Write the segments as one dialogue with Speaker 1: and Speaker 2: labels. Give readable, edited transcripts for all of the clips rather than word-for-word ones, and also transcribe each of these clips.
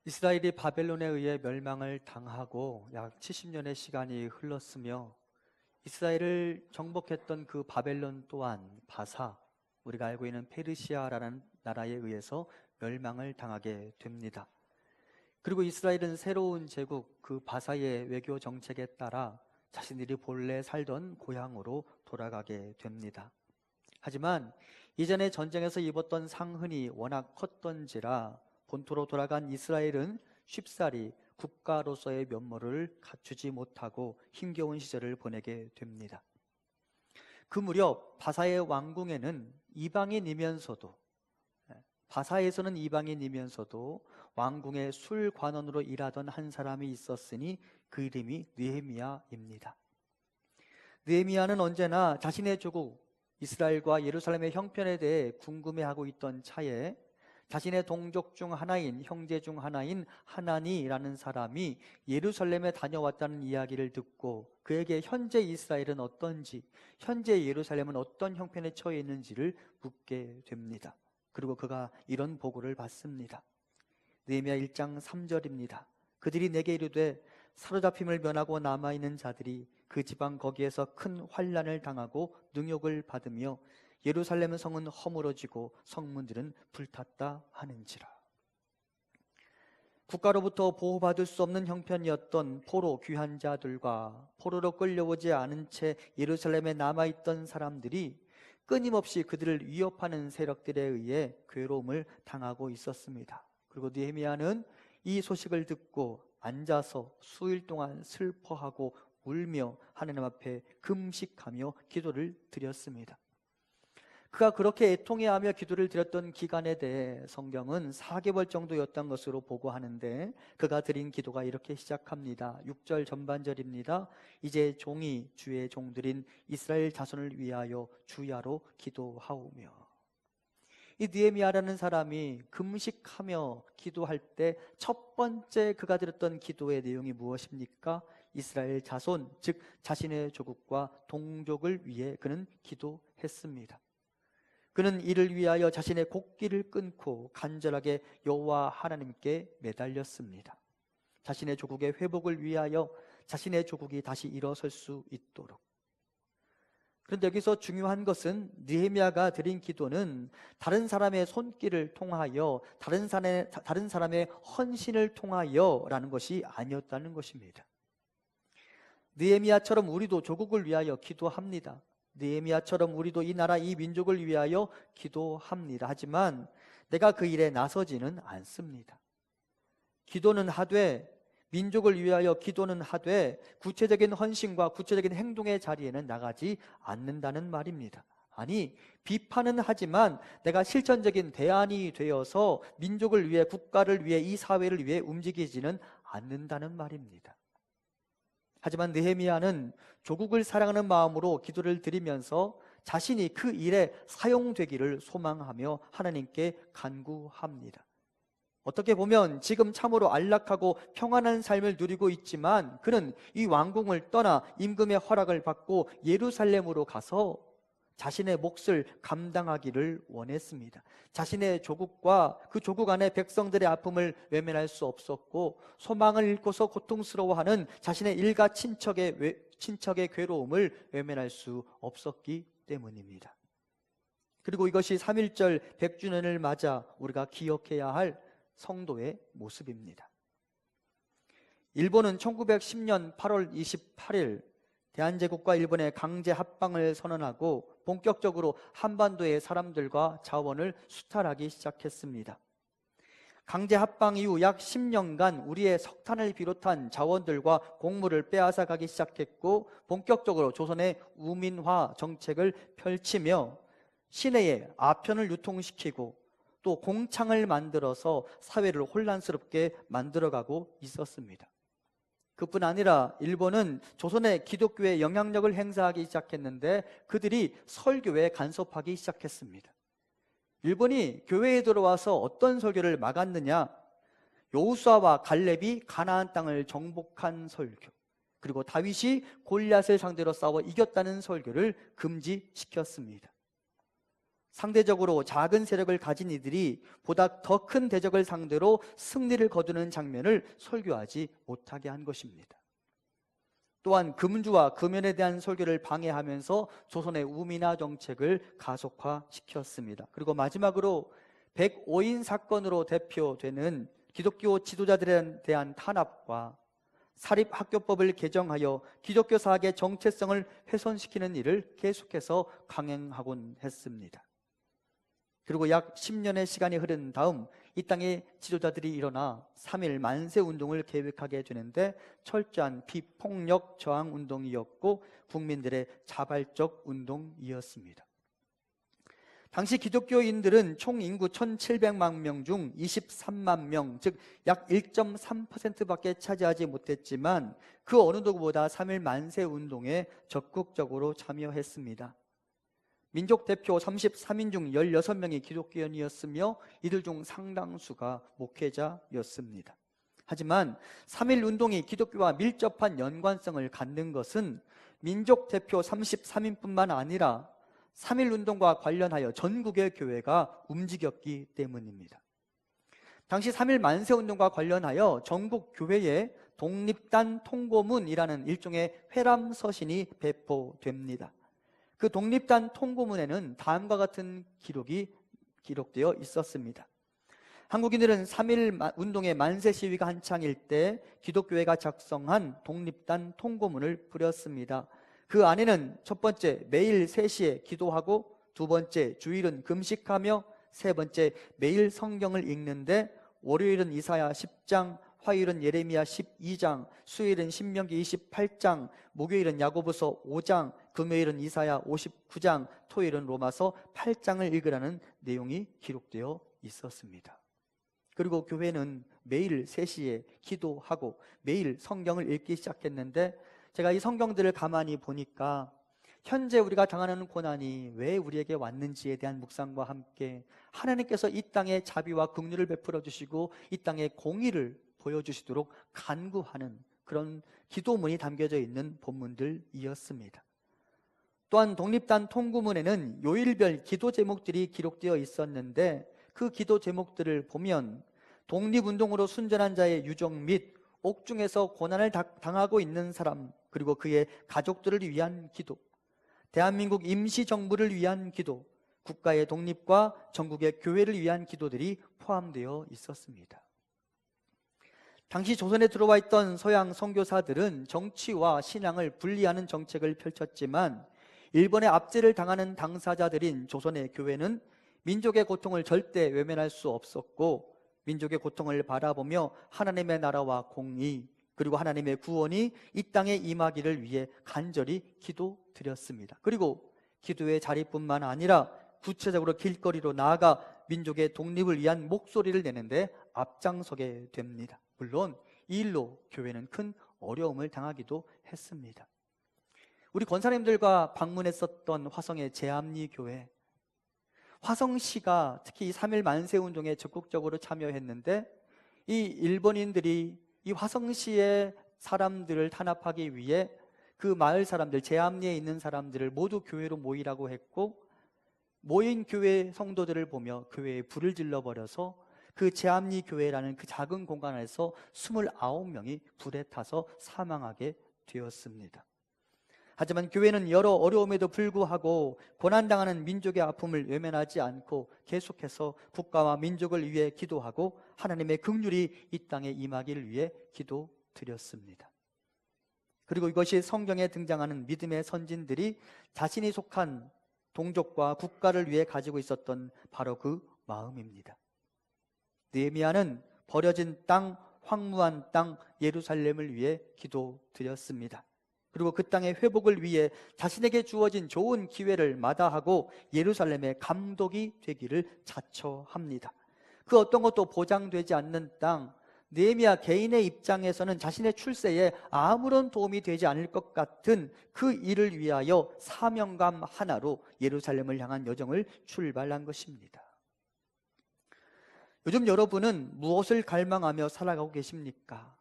Speaker 1: 이스라엘이 바벨론에 의해 멸망을 당하고 약 70년의 시간이 흘렀으며 이스라엘을 정복했던 그 바벨론 또한 바사, 우리가 알고 있는 페르시아라는 나라에 의해서 멸망을 당하게 됩니다. 그리고 이스라엘은 새로운 제국 그 바사의 외교 정책에 따라 자신들이 본래 살던 고향으로 돌아가게 됩니다. 하지만 이전에 전쟁에서 입었던 상흔이 워낙 컸던지라 본토로 돌아간 이스라엘은 쉽사리 국가로서의 면모를 갖추지 못하고 힘겨운 시절을 보내게 됩니다. 그 무렵 바사의 왕궁에는 바사에서는 이방인이면서도 왕궁의 술관원으로 일하던 한 사람이 있었으니 그 이름이 느헤미야입니다. 느헤미야는 언제나 자신의 조국 이스라엘과 예루살렘의 형편에 대해 궁금해하고 있던 차에 자신의 동족 중 하나인, 형제 중 하나인 하나니라는 사람이 예루살렘에 다녀왔다는 이야기를 듣고 그에게 현재 이스라엘은 어떤지, 현재 예루살렘은 어떤 형편에 처해 있는지를 묻게 됩니다. 그리고 그가 이런 보고를 받습니다. 느헤미야 1장 3절입니다. 그들이 내게 이르되 사로잡힘을 면하고 남아있는 자들이 그 지방 거기에서 큰 환난을 당하고 능욕을 받으며 예루살렘 성은 허물어지고 성문들은 불탔다 하는지라. 국가로부터 보호받을 수 없는 형편이었던 포로 귀한 자들과 포로로 끌려오지 않은 채 예루살렘에 남아있던 사람들이 끊임없이 그들을 위협하는 세력들에 의해 괴로움을 당하고 있었습니다. 그리고 느헤미야는 이 소식을 듣고 앉아서 수일 동안 슬퍼하고 울며 하나님 앞에 금식하며 기도를 드렸습니다. 그가 그렇게 애통해하며 기도를 드렸던 기간에 대해 성경은 4개월 정도였던 것으로 보고하는데 그가 드린 기도가 이렇게 시작합니다. 6절 전반절입니다. 이제 종이 주의 종들인 이스라엘 자손을 위하여 주야로 기도하오며. 이 느헤미야라는 사람이 금식하며 기도할 때 첫 번째 그가 드렸던 기도의 내용이 무엇입니까? 이스라엘 자손, 즉 자신의 조국과 동족을 위해 그는 기도했습니다. 그는 이를 위하여 자신의 곡기를 끊고 간절하게 여호와 하나님께 매달렸습니다. 자신의 조국의 회복을 위하여 자신의 조국이 다시 일어설 수 있도록. 그런데 여기서 중요한 것은 느헤미야가 드린 기도는 다른 사람의 손길을 통하여 다른 사람의 헌신을 통하여라는 것이 아니었다는 것입니다. 느헤미야처럼 우리도 조국을 위하여 기도합니다. 느헤미야처럼 우리도 이 나라 이 민족을 위하여 기도합니다. 하지만 내가 그 일에 나서지는 않습니다. 기도는 하되 민족을 위하여 기도는 하되 구체적인 헌신과 구체적인 행동의 자리에는 나가지 않는다는 말입니다. 아니, 비판은 하지만 내가 실천적인 대안이 되어서 민족을 위해, 국가를 위해, 이 사회를 위해 움직이지는 않는다는 말입니다. 하지만 느헤미야는 조국을 사랑하는 마음으로 기도를 드리면서 자신이 그 일에 사용되기를 소망하며 하나님께 간구합니다. 어떻게 보면 지금 참으로 안락하고 평안한 삶을 누리고 있지만 그는 이 왕궁을 떠나 임금의 허락을 받고 예루살렘으로 가서 자신의 몫을 감당하기를 원했습니다. 자신의 조국과 그 조국 안의 백성들의 아픔을 외면할 수 없었고 소망을 잃고서 고통스러워하는 자신의 일가 친척의 괴로움을 외면할 수 없었기 때문입니다. 그리고 이것이 3.1절 100주년을 맞아 우리가 기억해야 할 성도의 모습입니다. 일본은 1910년 8월 28일 대한제국과 일본의 강제 합방을 선언하고 본격적으로 한반도의 사람들과 자원을 수탈하기 시작했습니다. 강제 합방 이후 약 10년간 우리의 석탄을 비롯한 자원들과 곡물을 빼앗아 가기 시작했고 본격적으로 조선의 우민화 정책을 펼치며 시내에 아편을 유통시키고 또 공창을 만들어서 사회를 혼란스럽게 만들어가고 있었습니다. 그뿐 아니라 일본은 조선의 기독교에 영향력을 행사하기 시작했는데 그들이 설교에 간섭하기 시작했습니다. 일본이 교회에 들어와서 어떤 설교를 막았느냐? 여호수아와 갈렙이 가나안 땅을 정복한 설교, 그리고 다윗이 골리앗을 상대로 싸워 이겼다는 설교를 금지시켰습니다. 상대적으로 작은 세력을 가진 이들이 보다 더 큰 대적을 상대로 승리를 거두는 장면을 설교하지 못하게 한 것입니다. 또한 금주와 금연에 대한 설교를 방해하면서 조선의 우민화 정책을 가속화시켰습니다. 그리고 마지막으로 105인 사건으로 대표되는 기독교 지도자들에 대한 탄압과 사립학교법을 개정하여 기독교 사학의 정체성을 훼손시키는 일을 계속해서 강행하곤 했습니다. 그리고 약 10년의 시간이 흐른 다음 이 땅의 지도자들이 일어나 3.1 만세운동을 계획하게 되는데 철저한 비폭력 저항 운동이었고 국민들의 자발적 운동이었습니다. 당시 기독교인들은 총 인구 1,700만 명 중 23만 명, 즉 약 1.3%밖에 차지하지 못했지만 그 어느 누구보다 3.1 만세운동에 적극적으로 참여했습니다. 민족 대표 33인 중 16명이 기독교인이었으며 이들 중 상당수가 목회자였습니다. 하지만 3.1 운동이 기독교와 밀접한 연관성을 갖는 것은 민족 대표 33인뿐만 아니라 3.1 운동과 관련하여 전국의 교회가 움직였기 때문입니다. 당시 3.1 만세운동과 관련하여 전국 교회에 독립단 통고문이라는 일종의 회람서신이 배포됩니다. 그 독립단 통고문에는 다음과 같은 기록이 기록되어 있었습니다. 한국인들은 3.1 운동의 만세 시위가 한창일 때 기독교회가 작성한 독립단 통고문을 뿌렸습니다. 그 안에는 첫 번째, 매일 3시에 기도하고, 두 번째, 주일은 금식하며, 세 번째, 매일 성경을 읽는데 월요일은 이사야 10장, 화요일은 예레미야 12장, 수요일은 신명기 28장, 목요일은 야고보서 5장, 금요일은 이사야 59장, 토요일은 로마서 8장을 읽으라는 내용이 기록되어 있었습니다. 그리고 교회는 매일 3시에 기도하고 매일 성경을 읽기 시작했는데 제가 이 성경들을 가만히 보니까 현재 우리가 당하는 고난이 왜 우리에게 왔는지에 대한 묵상과 함께 하나님께서 이 땅에 자비와 긍휼을 베풀어 주시고 이 땅에 공의를 보여주시도록 간구하는 그런 기도문이 담겨져 있는 본문들이었습니다. 또한 독립단 통구문에는 요일별 기도 제목들이 기록되어 있었는데 그 기도 제목들을 보면 독립운동으로 순전한 자의 유정 및 옥중에서 고난을 당하고 있는 사람, 그리고 그의 가족들을 위한 기도, 대한민국 임시정부를 위한 기도, 국가의 독립과 전국의 교회를 위한 기도들이 포함되어 있었습니다. 당시 조선에 들어와 있던 서양 선교사들은 정치와 신앙을 분리하는 정책을 펼쳤지만 일본의 압제를 당하는 당사자들인 조선의 교회는 민족의 고통을 절대 외면할 수 없었고 민족의 고통을 바라보며 하나님의 나라와 공의 그리고 하나님의 구원이 이 땅에 임하기를 위해 간절히 기도드렸습니다. 그리고 기도의 자리뿐만 아니라 구체적으로 길거리로 나아가 민족의 독립을 위한 목소리를 내는데 앞장서게 됩니다. 물론 이 일로 교회는 큰 어려움을 당하기도 했습니다. 우리 권사님들과 방문했었던 화성의 제암리 교회, 화성시가 특히 3.1 만세운동에 적극적으로 참여했는데 이 일본인들이 이 화성시의 사람들을 탄압하기 위해 그 마을 사람들, 제암리에 있는 사람들을 모두 교회로 모이라고 했고 모인 교회 성도들을 보며 교회에 불을 질러버려서 그 제암리 교회라는 그 작은 공간 안에서 29명이 불에 타서 사망하게 되었습니다. 하지만 교회는 여러 어려움에도 불구하고 고난당하는 민족의 아픔을 외면하지 않고 계속해서 국가와 민족을 위해 기도하고 하나님의 긍휼이 이 땅에 임하기를 위해 기도드렸습니다. 그리고 이것이 성경에 등장하는 믿음의 선진들이 자신이 속한 동족과 국가를 위해 가지고 있었던 바로 그 마음입니다. 느헤미야는 버려진 땅, 황무한 땅 예루살렘을 위해 기도드렸습니다. 그리고 그 땅의 회복을 위해 자신에게 주어진 좋은 기회를 마다하고 예루살렘의 감독이 되기를 자처합니다. 그 어떤 것도 보장되지 않는 땅, 느헤미야 개인의 입장에서는 자신의 출세에 아무런 도움이 되지 않을 것 같은 그 일을 위하여 사명감 하나로 예루살렘을 향한 여정을 출발한 것입니다. 요즘 여러분은 무엇을 갈망하며 살아가고 계십니까?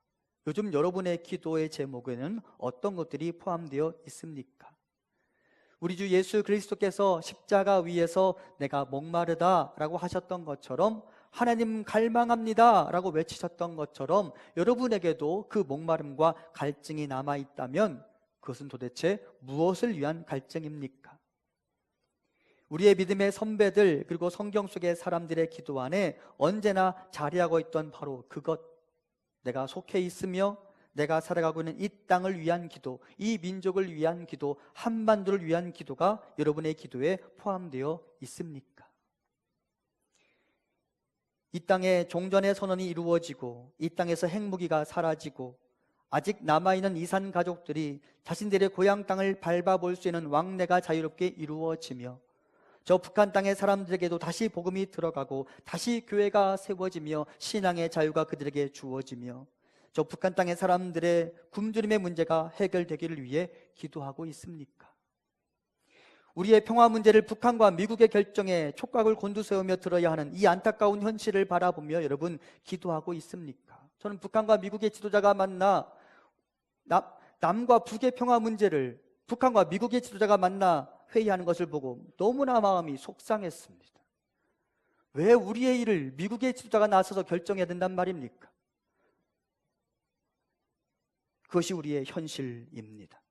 Speaker 1: 요즘 여러분의 기도의 제목에는 어떤 것들이 포함되어 있습니까? 우리 주 예수 그리스도께서 십자가 위에서 내가 목마르다 라고 하셨던 것처럼, 하나님 갈망합니다 라고 외치셨던 것처럼 여러분에게도 그 목마름과 갈증이 남아있다면 그것은 도대체 무엇을 위한 갈증입니까? 우리의 믿음의 선배들 그리고 성경 속의 사람들의 기도 안에 언제나 자리하고 있던 바로 그것, 내가 속해 있으며 내가 살아가고 있는 이 땅을 위한 기도, 이 민족을 위한 기도, 한반도를 위한 기도가 여러분의 기도에 포함되어 있습니까? 이 땅에 종전의 선언이 이루어지고 이 땅에서 핵무기가 사라지고 아직 남아있는 이산 가족들이 자신들의 고향 땅을 밟아볼 수 있는 왕래가 자유롭게 이루어지며, 저 북한 땅의 사람들에게도 다시 복음이 들어가고 다시 교회가 세워지며 신앙의 자유가 그들에게 주어지며, 저 북한 땅의 사람들의 굶주림의 문제가 해결되기를 위해 기도하고 있습니까? 우리의 평화 문제를 북한과 미국의 결정에 촉각을 곤두세우며 들어야 하는 이 안타까운 현실을 바라보며 여러분 기도하고 있습니까? 저는 북한과 미국의 지도자가 만나 남과 북의 평화 문제를 북한과 미국의 지도자가 만나 회의하는 것을 보고 너무나 마음이 속상했습니다. 왜 우리의 일을 미국의 지도자가 나서서 결정해야 된단 말입니까? 그것이 우리의 현실입니다.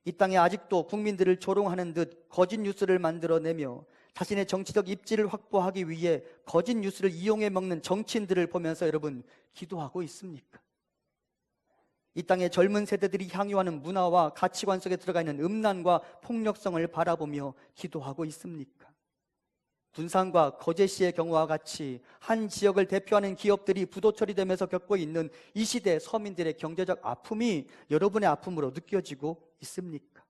Speaker 1: 이 땅에 아직도 국민들을 조롱하는 듯 거짓 뉴스를 만들어내며 자신의 정치적 입지를 확보하기 위해 거짓 뉴스를 이용해 먹는 정치인들을 보면서 여러분 기도하고 있습니까? 이 땅의 젊은 세대들이 향유하는 문화와 가치관 속에 들어가 있는 음란과 폭력성을 바라보며 기도하고 있습니까? 군산과 거제시의 경우와 같이 한 지역을 대표하는 기업들이 부도 처리되면서 겪고 있는 이 시대 서민들의 경제적 아픔이 여러분의 아픔으로 느껴지고 있습니까?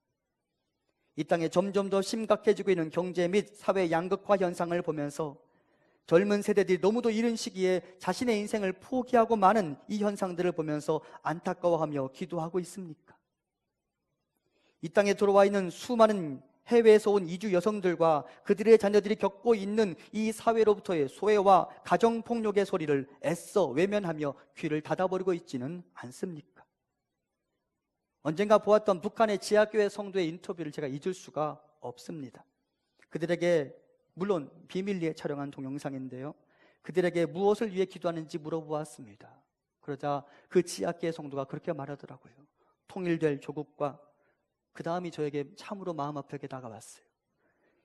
Speaker 1: 이 땅에 점점 더 심각해지고 있는 경제 및 사회 양극화 현상을 보면서 젊은 세대들이 너무도 이른 시기에 자신의 인생을 포기하고 마는 이 현상들을 보면서 안타까워하며 기도하고 있습니까? 이 땅에 들어와 있는 수많은 해외에서 온 이주 여성들과 그들의 자녀들이 겪고 있는 이 사회로부터의 소외와 가정폭력의 소리를 애써 외면하며 귀를 닫아버리고 있지는 않습니까? 언젠가 보았던 북한의 지하교회 성도의 인터뷰를 제가 잊을 수가 없습니다. 그들에게, 물론 비밀리에 촬영한 동영상인데요, 그들에게 무엇을 위해 기도하는지 물어보았습니다. 그러자 그 지하교회 성도가 그렇게 말하더라고요. 통일될 조국과 그 다음이 저에게 참으로 마음 아프게 다가왔어요.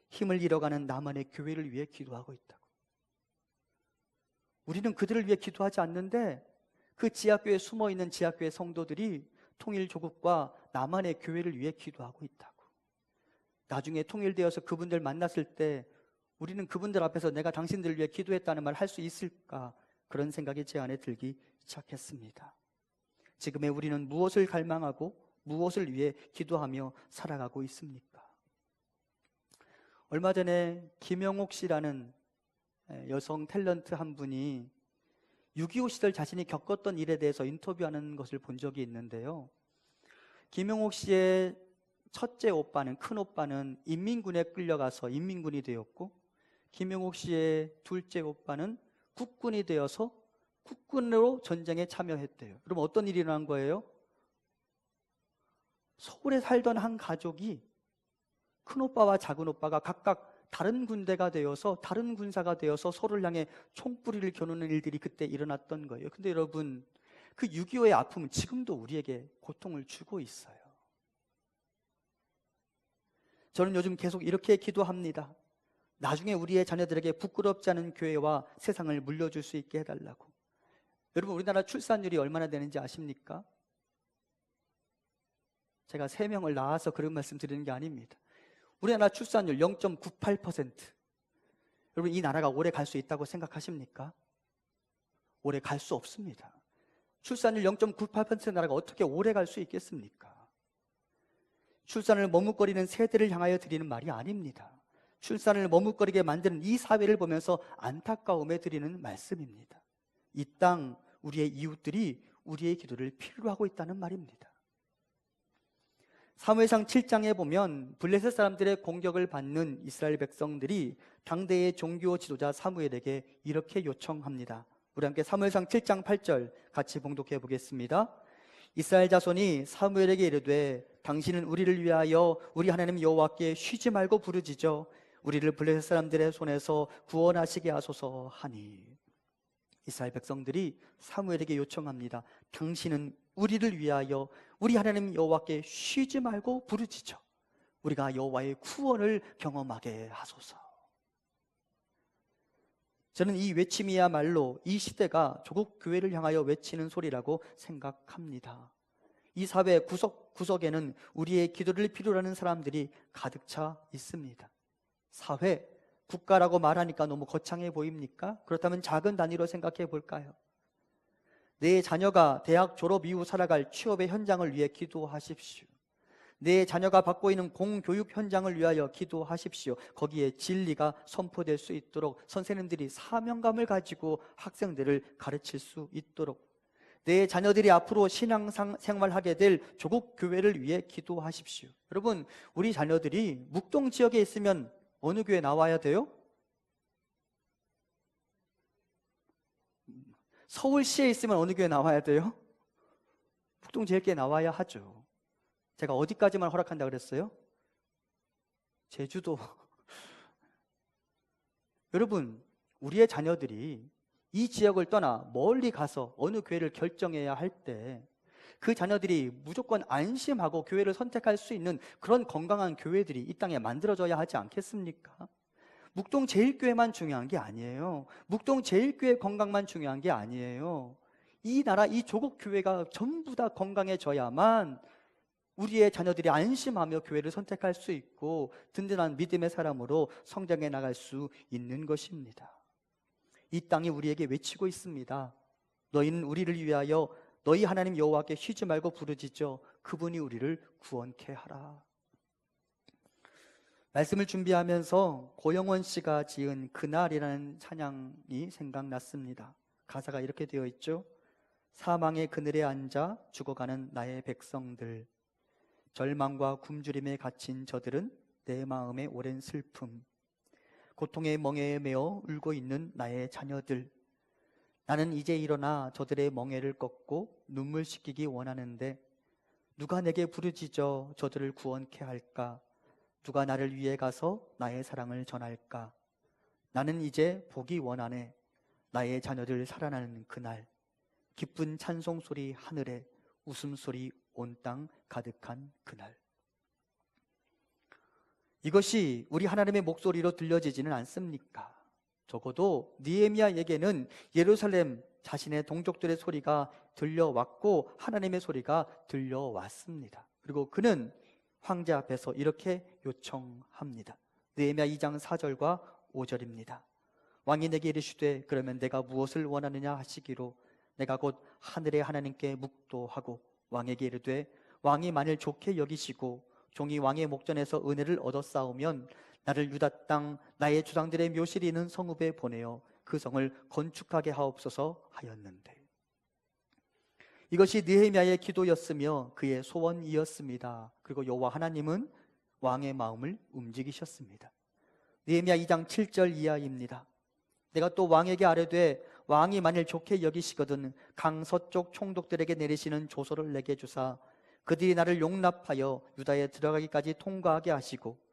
Speaker 1: 힘을 잃어가는 남한의 교회를 위해 기도하고 있다고. 우리는 그들을 위해 기도하지 않는데 그 지하교회에 숨어있는 지하교회 성도들이 통일 조국과 남한의 교회를 위해 기도하고 있다고. 나중에 통일되어서 그분들 만났을 때 우리는 그분들 앞에서 내가 당신들을 위해 기도했다는 말 할 수 있을까, 그런 생각이 제 안에 들기 시작했습니다. 지금의 우리는 무엇을 갈망하고 무엇을 위해 기도하며 살아가고 있습니까? 얼마 전에 김영옥 씨라는 여성 탤런트 한 분이 6.25 시절 자신이 겪었던 일에 대해서 인터뷰하는 것을 본 적이 있는데요, 김영옥 씨의 첫째 오빠는, 큰 오빠는 인민군에 끌려가서 인민군이 되었고, 김영옥 씨의 둘째 오빠는 국군이 되어서 국군으로 전쟁에 참여했대요. 그럼 어떤 일이 일어난 거예요? 서울에 살던 한 가족이, 큰오빠와 작은오빠가 각각 다른 군대가 되어서, 다른 군사가 되어서 서로를 향해 총뿌리를 겨누는 일들이 그때 일어났던 거예요. 근데 여러분, 그 6.25의 아픔은 지금도 우리에게 고통을 주고 있어요. 저는 요즘 계속 이렇게 기도합니다. 나중에 우리의 자녀들에게 부끄럽지 않은 교회와 세상을 물려줄 수 있게 해달라고. 여러분, 우리나라 출산율이 얼마나 되는지 아십니까? 제가 3명을 낳아서 그런 말씀 드리는 게 아닙니다. 우리나라 출산율 0.98%. 여러분, 이 나라가 오래 갈 수 있다고 생각하십니까? 오래 갈 수 없습니다. 출산율 0.98%의 나라가 어떻게 오래 갈 수 있겠습니까? 출산을 머뭇거리는 세대를 향하여 드리는 말이 아닙니다. 출산을 머뭇거리게 만드는 이 사회를 보면서 안타까움에 드리는 말씀입니다. 이 땅, 우리의 이웃들이 우리의 기도를 필요로 하고 있다는 말입니다. 사무엘상 7장에 보면 블레셋 사람들의 공격을 받는 이스라엘 백성들이 당대의 종교 지도자 사무엘에게 이렇게 요청합니다. 우리 함께 사무엘상 7장 8절 같이 봉독해 보겠습니다. 이스라엘 자손이 사무엘에게 이르되 당신은 우리를 위하여 우리 하나님 여호와께 쉬지 말고 부르짖어 우리를 블레셋 사람들의 손에서 구원하시게 하소서 하니. 이스라엘 백성들이 사무엘에게 요청합니다. 당신은 우리를 위하여 우리 하나님 여호와께 쉬지 말고 부르짖어 우리가 여호와의 구원을 경험하게 하소서. 저는 이 외침이야말로 이 시대가 조국 교회를 향하여 외치는 소리라고 생각합니다. 이 사회 구석구석에는 우리의 기도를 필요로 하는 사람들이 가득 차 있습니다. 사회, 국가라고 말하니까 너무 거창해 보입니까? 그렇다면 작은 단위로 생각해 볼까요? 내 자녀가 대학 졸업 이후 살아갈 취업의 현장을 위해 기도하십시오. 내 자녀가 받고 있는 공교육 현장을 위하여 기도하십시오. 거기에 진리가 선포될 수 있도록 선생님들이 사명감을 가지고 학생들을 가르칠 수 있도록, 내 자녀들이 앞으로 신앙생활하게 될 조국 교회를 위해 기도하십시오. 여러분, 우리 자녀들이 묵동 지역에 있으면 어느 교회 나와야 돼요? 서울시에 있으면 어느 교회 나와야 돼요? 묵동제일교회 나와야 하죠. 제가 어디까지만 허락한다 그랬어요? 제주도. 여러분, 우리의 자녀들이 이 지역을 떠나 멀리 가서 어느 교회를 결정해야 할 때 그 자녀들이 무조건 안심하고 교회를 선택할 수 있는 그런 건강한 교회들이 이 땅에 만들어져야 하지 않겠습니까? 묵동제일교회만 중요한 게 아니에요. 묵동제일교회 건강만 중요한 게 아니에요. 이 나라, 이 조국 교회가 전부 다 건강해져야만 우리의 자녀들이 안심하며 교회를 선택할 수 있고 든든한 믿음의 사람으로 성장해 나갈 수 있는 것입니다. 이 땅이 우리에게 외치고 있습니다. 너희는 우리를 위하여 너희 하나님 여호와께 쉬지 말고 부르짖어 그분이 우리를 구원케 하라. 말씀을 준비하면서 고영원 씨가 지은 그날이라는 찬양이 생각났습니다. 가사가 이렇게 되어 있죠. 사망의 그늘에 앉아 죽어가는 나의 백성들, 절망과 굶주림에 갇힌 저들은 내 마음의 오랜 슬픔, 고통의 멍에에 매어 울고 있는 나의 자녀들, 나는 이제 일어나 저들의 멍에를 꺾고 눈물 씻기기 원하는데 누가 내게 부르짖어 저들을 구원케 할까? 누가 나를 위해 가서 나의 사랑을 전할까? 나는 이제 보기 원하네. 나의 자녀들 살아나는 그날, 기쁜 찬송소리 하늘에 웃음소리 온 땅 가득한 그날. 이것이 우리 하나님의 목소리로 들려지지는 않습니까? 적어도 느헤미야에게는 예루살렘 자신의 동족들의 소리가 들려왔고 하나님의 소리가 들려왔습니다. 그리고 그는 황제 앞에서 이렇게 요청합니다. 느헤미야 2장 4절과 5절입니다. 왕이 내게 이르시되 그러면 내가 무엇을 원하느냐 하시기로 내가 곧 하늘의 하나님께 묵도하고 왕에게 이르되 왕이 만일 좋게 여기시고 종이 왕의 목전에서 은혜를 얻어 싸우면 나를 유다 땅 나의 조상들의 묘실이 있는 성읍에 보내어 그 성을 건축하게 하옵소서 하였는데, 이것이 느헤미야의 기도였으며 그의 소원이었습니다. 그리고 여호와 하나님은 왕의 마음을 움직이셨습니다. 느헤미야 2장 7절 이하입니다. 내가 또 왕에게 아뢰되 왕이 만일 좋게 여기시거든 강서쪽 총독들에게 내리시는 조서를 내게 주사 그들이 나를 용납하여 유다에 들어가기까지 통과하게 하시고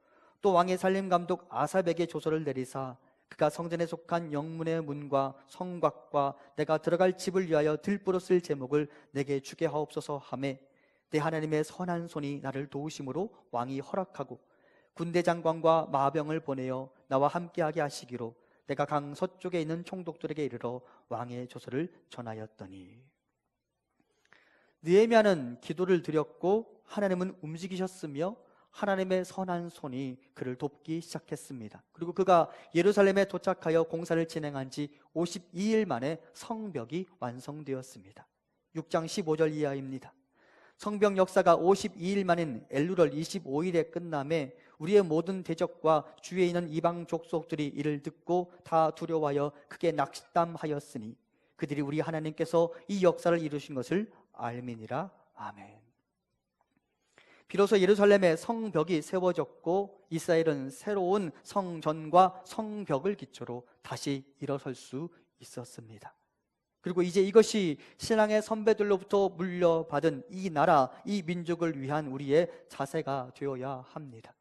Speaker 1: 또 왕의 살림감독 아삽에게 조서를 내리사 그가 성전에 속한 영문의 문과 성곽과 내가 들어갈 집을 위하여 들보로 쓸 제목을 내게 주게 하옵소서 하매 내 하나님의 선한 손이 나를 도우심으로 왕이 허락하고 군대 장관과 마병을 보내어 나와 함께하게 하시기로 내가 강 서쪽에 있는 총독들에게 이르러 왕의 조서를 전하였더니. 느헤미야는 기도를 드렸고 하나님은 움직이셨으며 하나님의 선한 손이 그를 돕기 시작했습니다. 그리고 그가 예루살렘에 도착하여 공사를 진행한 지 52일 만에 성벽이 완성되었습니다. 6장 15절 이하입니다. 성벽 역사가 52일 만인 엘루럴 25일에 끝남에 우리의 모든 대적과 주위에 있는 이방 족속들이 이를 듣고 다 두려워하여 크게 낙담하였으니 그들이 우리 하나님께서 이 역사를 이루신 것을 알미니라. 아멘. 비로소 예루살렘의 성벽이 세워졌고 이스라엘은 새로운 성전과 성벽을 기초로 다시 일어설 수 있었습니다. 그리고 이제 이것이 신앙의 선배들로부터 물려받은 이 나라, 이 민족을 위한 우리의 자세가 되어야 합니다.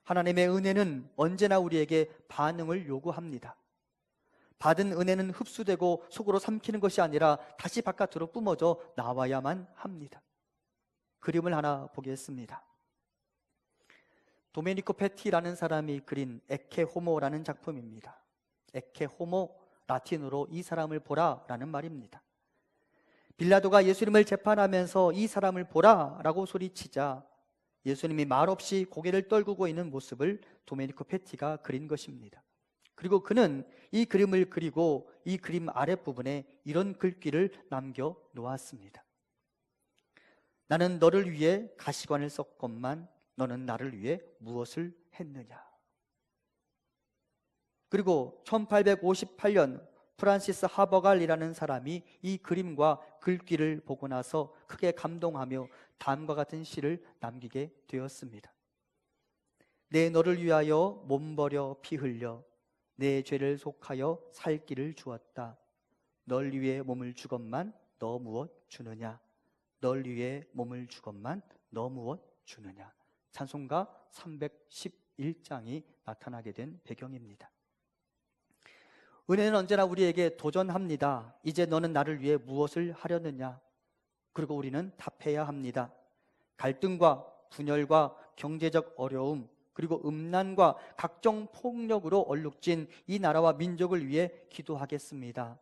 Speaker 1: 하나님의 은혜는 언제나 우리에게 반응을 요구합니다. 받은 은혜는 흡수되고 속으로 삼키는 것이 아니라 다시 바깥으로 뿜어져 나와야만 합니다. 그림을 하나 보겠습니다. 도메니코 페티라는 사람이 그린 에케 호모라는 작품입니다. 에케 호모, 라틴어로 이 사람을 보라라는 말입니다. 빌라도가 예수님을 재판하면서 이 사람을 보라라고 소리치자 예수님이 말없이 고개를 떨구고 있는 모습을 도메니코 페티가 그린 것입니다. 그리고 그는 이 그림을 그리고 이 그림 아랫부분에 이런 글귀를 남겨 놓았습니다. 나는 너를 위해 가시관을 썼건만 너는 나를 위해 무엇을 했느냐. 그리고 1858년 프란시스 하버갈이라는 사람이 이 그림과 글귀를 보고 나서 크게 감동하며 다음과 같은 시를 남기게 되었습니다. 내 너를 위하여 몸 버려 피 흘려 내 죄를 속하여 살 길을 주었다. 널 위해 몸을 주건만 너 무엇 주느냐. 널 위해 몸을 주건만 너 무엇 주느냐. 찬송가 311장이 나타나게 된 배경입니다. 은혜는 언제나 우리에게 도전합니다. 이제 너는 나를 위해 무엇을 하려느냐. 그리고 우리는 답해야 합니다. 갈등과 분열과 경제적 어려움, 그리고 음란과 각종 폭력으로 얼룩진 이 나라와 민족을 위해 기도하겠습니다.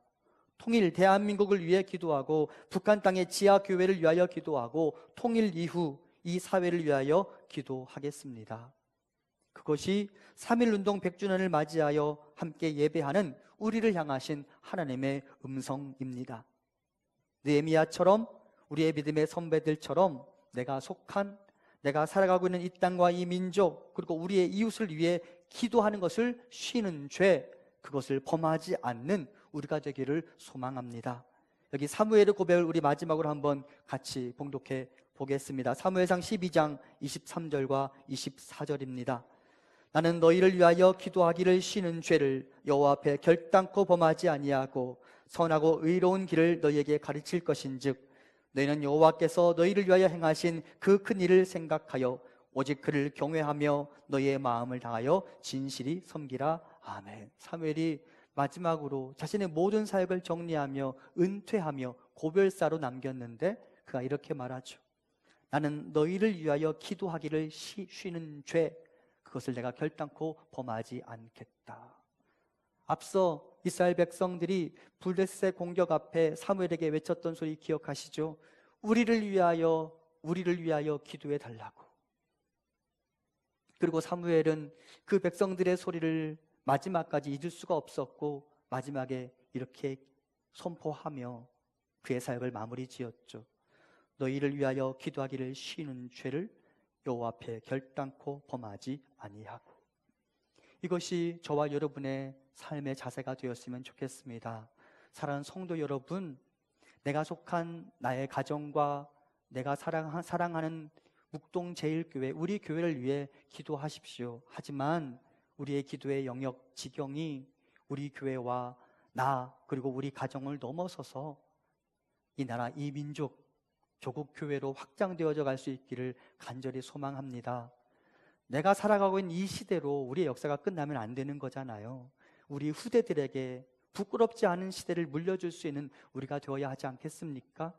Speaker 1: 통일 대한민국을 위해 기도하고 북한 땅의 지하교회를 위하여 기도하고 통일 이후 이 사회를 위하여 기도하겠습니다. 그것이 3.1운동 100주년을 맞이하여 함께 예배하는 우리를 향하신 하나님의 음성입니다. 느헤미야처럼 우리의 믿음의 선배들처럼 내가 속한, 내가 살아가고 있는 이 땅과 이 민족, 그리고 우리의 이웃을 위해 기도하는 것을 쉬는 죄, 그것을 범하지 않는 우리가 되기를 소망합니다. 여기 사무엘의 고백을 우리 마지막으로 한번 같이 봉독해 보겠습니다. 사무엘상 12장 23절과 24절입니다. 나는 너희를 위하여 기도하기를 쉬는 죄를 여호와 앞에 결단코 범하지 아니하고 선하고 의로운 길을 너희에게 가르칠 것인즉 너희는 여호와께서 너희를 위하여 행하신 그 큰 일을 생각하여 오직 그를 경외하며 너희의 마음을 다하여 진실이 섬기라. 아멘. 사무엘이 마지막으로 자신의 모든 사역을 정리하며 은퇴하며 고별사로 남겼는데 그가 이렇게 말하죠. 나는 너희를 위하여 기도하기를 쉬는 죄, 그것을 내가 결단코 범하지 않겠다. 앞서 이스라엘 백성들이 블레셋의 공격 앞에 사무엘에게 외쳤던 소리 기억하시죠? 우리를 위하여 기도해 달라고. 그리고 사무엘은 그 백성들의 소리를 마지막까지 잊을 수가 없었고 마지막에 이렇게 선포하며 그의 사역을 마무리 지었죠. 너희를 위하여 기도하기를 쉬는 죄를 여호와 앞에 결단코 범하지 아니하고. 이것이 저와 여러분의 삶의 자세가 되었으면 좋겠습니다. 사랑하는 성도 여러분, 내가 속한 나의 가정과 내가 사랑하는 묵동제일교회, 우리 교회를 위해 기도하십시오. 하지만 우리의 기도의 영역, 지경이 우리 교회와 나 그리고 우리 가정을 넘어서서 이 나라, 이 민족, 조국 교회로 확장되어져 갈 수 있기를 간절히 소망합니다. 내가 살아가고 있는 이 시대로 우리의 역사가 끝나면 안 되는 거잖아요. 우리 후대들에게 부끄럽지 않은 시대를 물려줄 수 있는 우리가 되어야 하지 않겠습니까?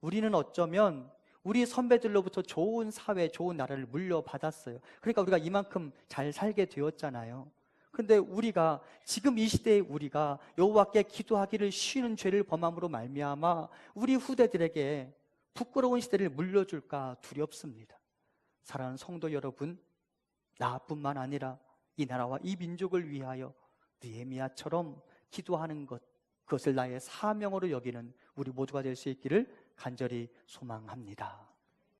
Speaker 1: 우리는 어쩌면 우리 선배들로부터 좋은 사회, 좋은 나라를 물려받았어요. 그러니까 우리가 이만큼 잘 살게 되었잖아요. 그런데 우리가 지금 이 시대에 우리가 여호와께 기도하기를 쉬는 죄를 범함으로 말미암아 우리 후대들에게 부끄러운 시대를 물려줄까 두렵습니다. 사랑하는 성도 여러분, 나뿐만 아니라 이 나라와 이 민족을 위하여 느헤미야처럼 기도하는 것, 그것을 나의 사명으로 여기는 우리 모두가 될 수 있기를 간절히 소망합니다.